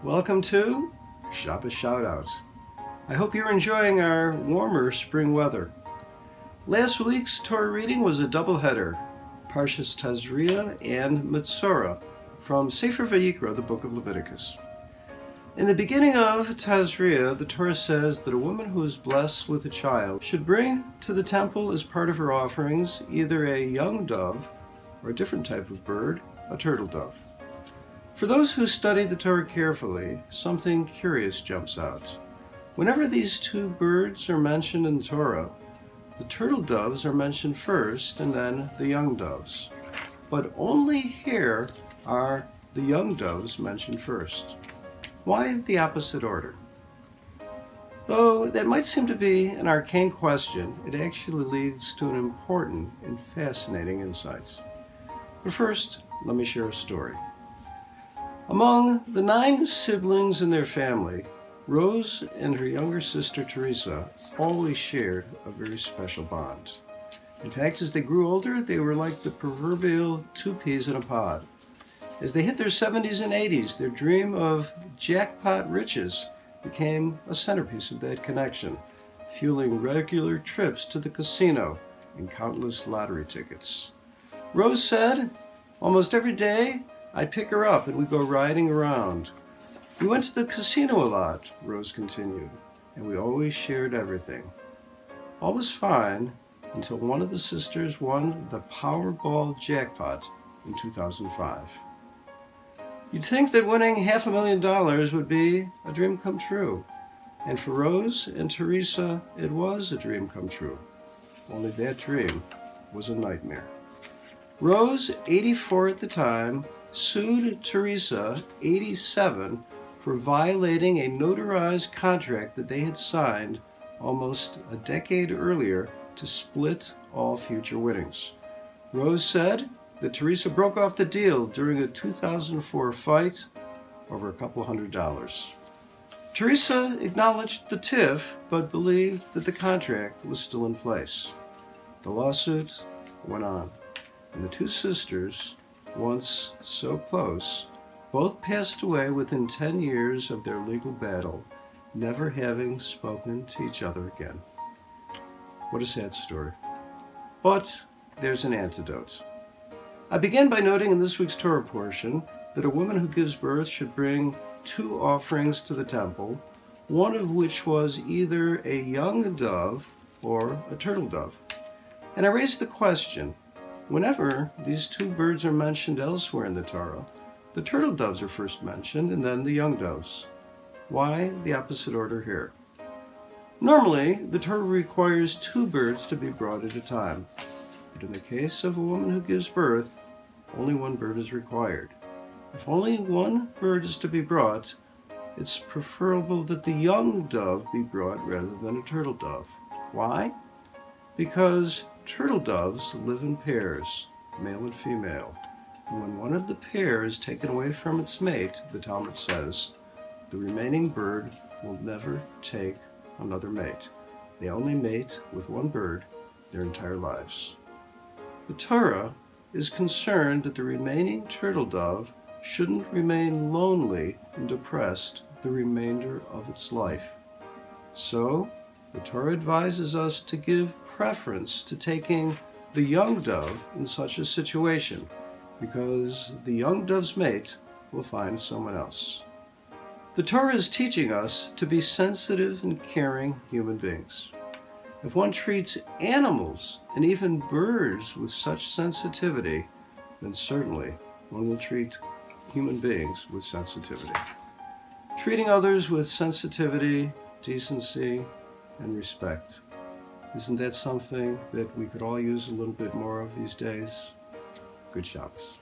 Welcome to Shabbos Shoutout. I hope you're enjoying our warmer spring weather. Last week's Torah reading was a doubleheader, Parshas Tazria and Metzora, from Sefer Vayikra, the book of Leviticus. In the beginning of Tazria, the Torah says that a woman who is blessed with a child should bring to the temple as part of her offerings either a young dove or a different type of bird, a turtle dove. For those who study the Torah carefully, something curious jumps out. Whenever these two birds are mentioned in the Torah, the turtle doves are mentioned first and then the young doves. But only here are the young doves mentioned first. Why the opposite order? Though that might seem to be an arcane question, it actually leads to an important and fascinating insight. But first, let me share a story. Among the 9 siblings in their family, Rose and her younger sister Teresa always shared a very special bond. In fact, as they grew older, they were like the proverbial 2 peas in a pod. As they hit their 70s and 80s, their dream of jackpot riches became a centerpiece of that connection, fueling regular trips to the casino and countless lottery tickets. Rose said, "Almost every day, I'd pick her up and we'd go riding around. We went to the casino a lot," Rose continued, "and we always shared everything. All was fine until one of the sisters won the Powerball jackpot in 2005. You'd think that winning $500,000 would be a dream come true. And for Rose and Teresa, it was a dream come true. Only that dream was a nightmare. Rose, 84 at the time, sued Teresa, 87, for violating a notarized contract that they had signed almost a decade earlier to split all future winnings. Rose said that Teresa broke off the deal during a 2004 fight over a couple $100. Teresa acknowledged the tiff, but believed that the contract was still in place. The lawsuit went on, and the 2 sisters, once so close, both passed away within 10 years of their legal battle, never having spoken to each other again. What a sad story. But there's an antidote. I began by noting in this week's Torah portion that a woman who gives birth should bring 2 offerings to the temple, one of which was either a young dove or a turtle dove. And I raised the question, whenever these 2 birds are mentioned elsewhere in the Torah, the turtle doves are first mentioned and then the young doves. Why the opposite order here? Normally, the Torah requires 2 birds to be brought at a time. But in the case of a woman who gives birth, only 1 bird is required. If only 1 bird is to be brought, it's preferable that the young dove be brought rather than a turtle dove. Why? Because turtle doves live in pairs, male and female. And when one of the pair is taken away from its mate, the Talmud says, the remaining bird will never take another mate. They only mate with 1 bird their entire lives. The Torah is concerned that the remaining turtle dove shouldn't remain lonely and depressed the remainder of its life. So, the Torah advises us to give preference to taking the young dove in such a situation, because the young dove's mate will find someone else. The Torah is teaching us to be sensitive and caring human beings. If one treats animals and even birds with such sensitivity, then certainly one will treat human beings with sensitivity. Treating others with sensitivity, decency, and respect. Isn't that something that we could all use a little bit more of these days? Good Shabbos.